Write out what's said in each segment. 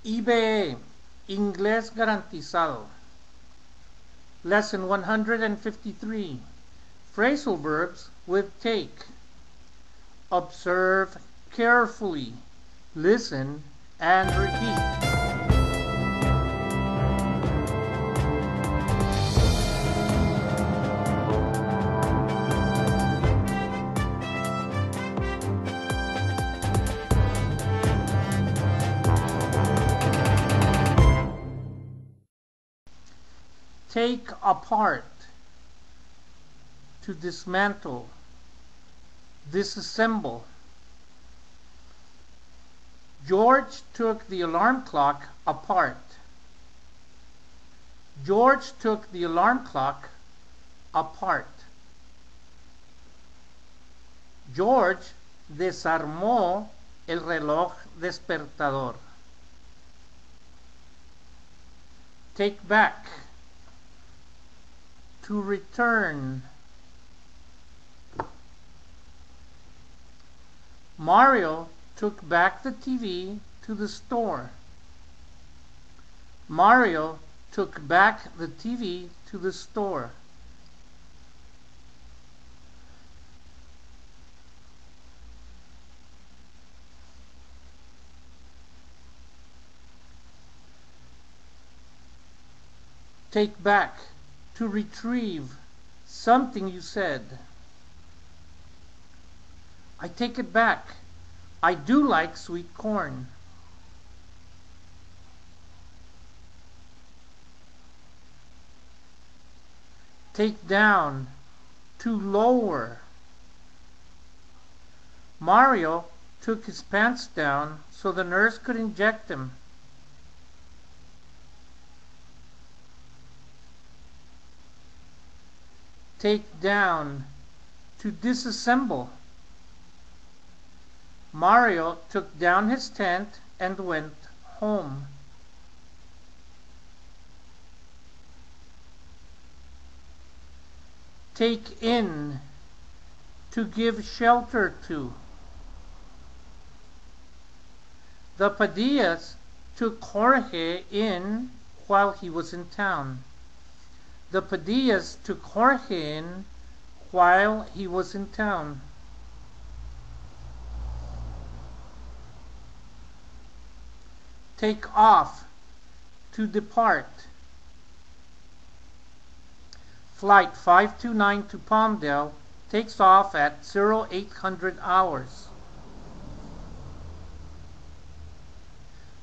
IBE, Inglés garantizado. Lesson 153. Phrasal verbs with take. Observe carefully. Listen and repeat. Take apart, to dismantle, disassemble. George took the alarm clock apart. George took the alarm clock apart. George desarmó el reloj despertador. Take back, to return. Mario took back the TV to the store. Mario took back the TV to the store. Take back, to retrieve something you said. I take it back. I do like sweet corn. Take down, to lower. Mario took his pants down so the nurse could inject him. Take down, to disassemble. Mario took down his tent and went home. Take in, to give shelter to. The Padillas took Jorge in while he was in town. The Padillas took Jorge in while he was in town. Take off, to depart. Flight 529 to Palmdale takes off at 0800 hours.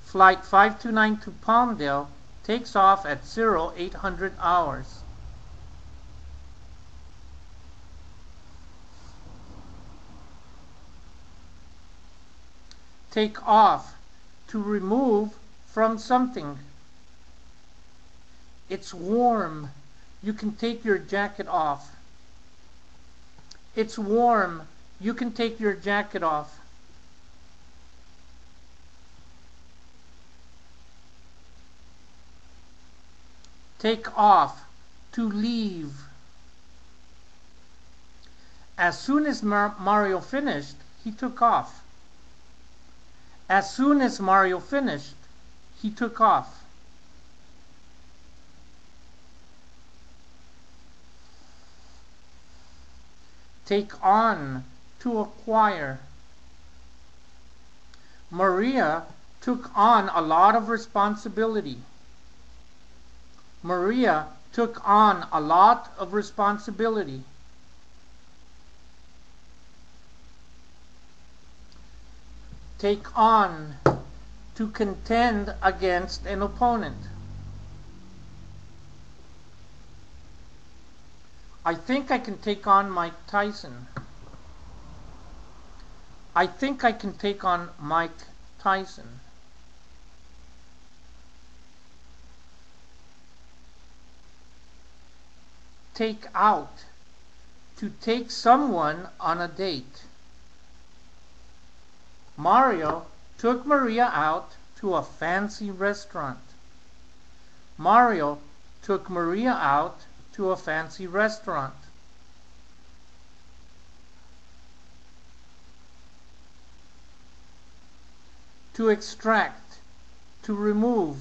Flight 529 to Palmdale takes off at 0800 hours. Take off, to remove from something. It's warm. You can take your jacket off. It's warm. You can take your jacket off. Take off, to leave. As soon as Mario finished, he took off. As soon as Mario finished, he took off. Take on, to acquire. Maria took on a lot of responsibility. Maria took on a lot of responsibility. Take on, to contend against an opponent. I think I can take on Mike Tyson. I think I can take on Mike Tyson. Take out, to take someone on a date. Mario took Maria out to a fancy restaurant. Mario took Maria out to a fancy restaurant. To extract, to remove.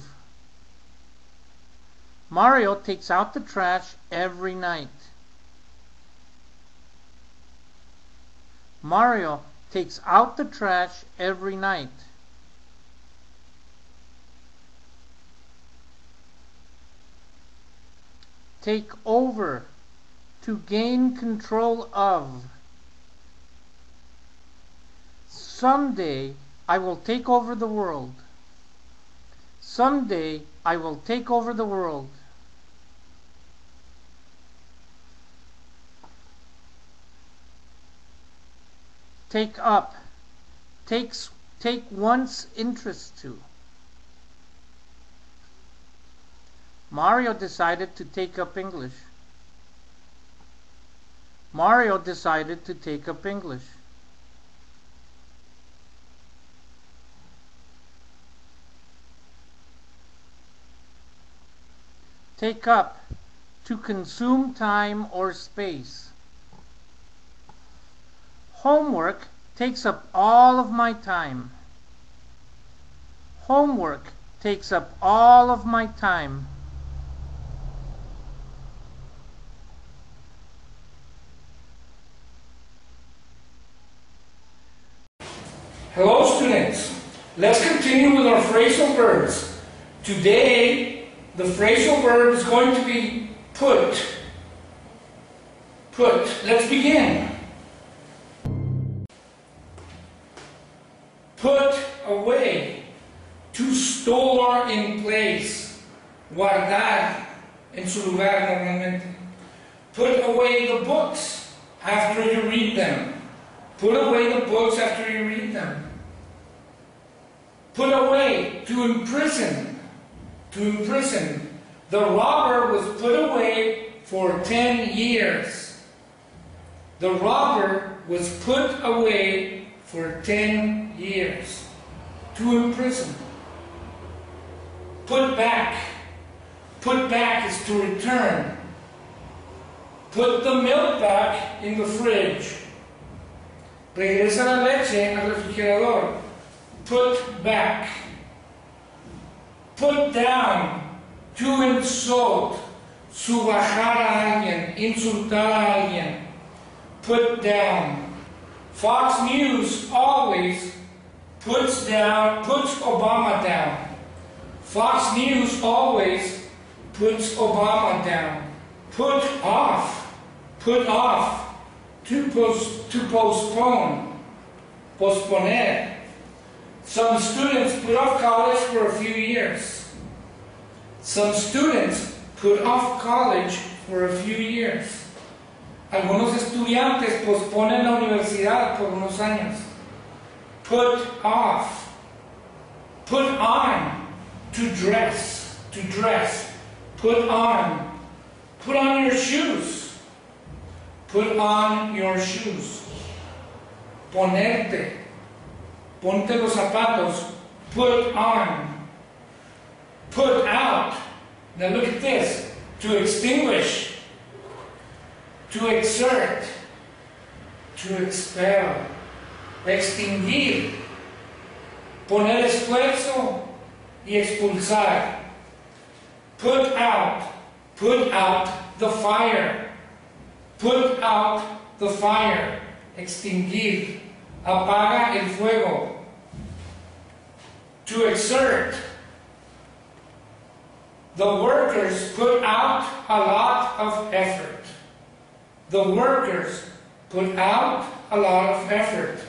Mario takes out the trash every night. Mario takes out the trash every night. Take over, to gain control of. Someday I will take over the world. Someday I will take over the world. Take up, take one's interest to. Mario decided to take up English. Mario decided to take up English. Take up, to consume time or space. Homework takes up all of my time. Homework takes up all of my time. Hello students, let's continue with our phrasal verbs. Today, the phrasal verb is going to be put. Let's begin. Put away, to store in place, guardar en su lugar normalmente. Put away the books after you read them. Put away the books after you read them. Put away, to imprison. To imprison. The robber was put away for 10 years. The robber was put away for 10 years. To imprison. Put back. Put back is to return. Put the milk back in the fridge. Regresa la leche al refrigerador. Put back. Put down, to insult, subajar a alguien, insultar a alguien. Put down. Fox News always puts Obama down. Fox News always puts Obama down. Put off, to postpone, posponer. Some students put off college for a few years. Some students put off college for a few years. Algunos estudiantes posponen la universidad por unos años. Put off. Put on, to dress. Put on. Put on your shoes. Put on your shoes. Ponerte. Ponte los zapatos. Put on. Put out. Now look at this. To extinguish. To exert. To expel. Extinguir. Poner esfuerzo y expulsar. Put out. Put out the fire. Put out the fire. Extinguir. Apaga el fuego. To exert. The workers put out a lot of effort. The workers put out a lot of effort.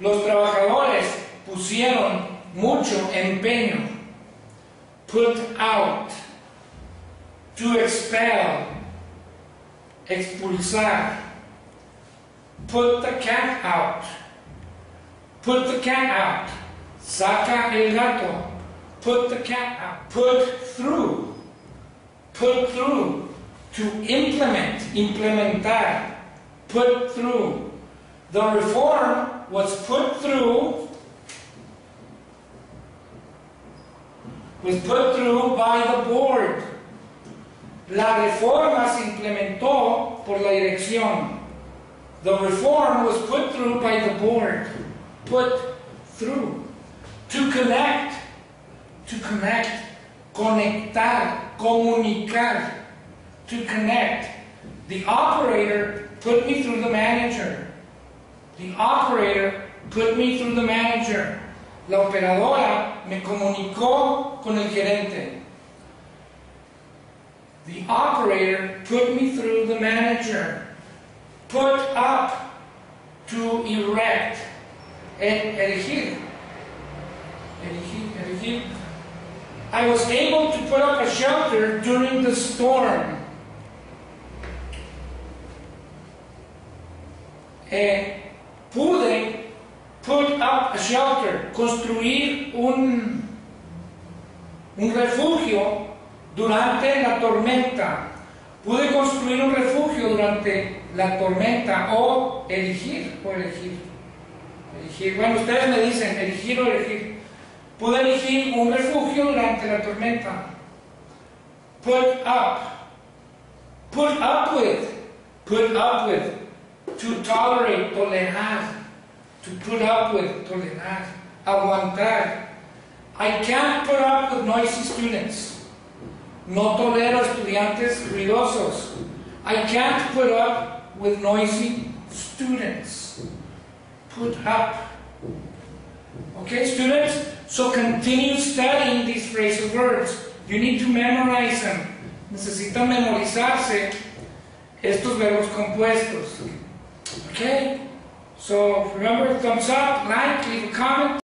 Los trabajadores pusieron mucho empeño. Put out. To expel. Expulsar. Put the cat out. Put the cat out. Saca el gato. Put the cat out. Put through. Put through. To implement. Implementar. Put through. The reform was put through. Was put through by the board. La reforma se implementó por la dirección. The reform was put through by the board. Put through. To connect. to connect, conectar, comunicar, to connect. The operator put me through the manager. The operator put me through the manager. La operadora me comunicó con el gerente. The operator put me through the manager. Put up, to erect. Erigir. Erigir. I was able to put up a shelter during the storm. Pude put up a shelter, construir un refugio durante la tormenta. Pude construir un refugio durante la tormenta o erigir. Bueno, ustedes me dicen erigir o erigir. Pude erigir un refugio durante la tormenta. Put up. Put up with. To tolerate, tolerar. To put up with, tolerar. Aguantar. I can't put up with noisy students. No tolero estudiantes ruidosos. I can't put up with noisy students. Put up. Okay, students? So continue studying these phrasal verbs. You need to memorize them. Necesitan memorizarse estos verbos compuestos. Okay? So remember, thumbs up, like, leave a comment.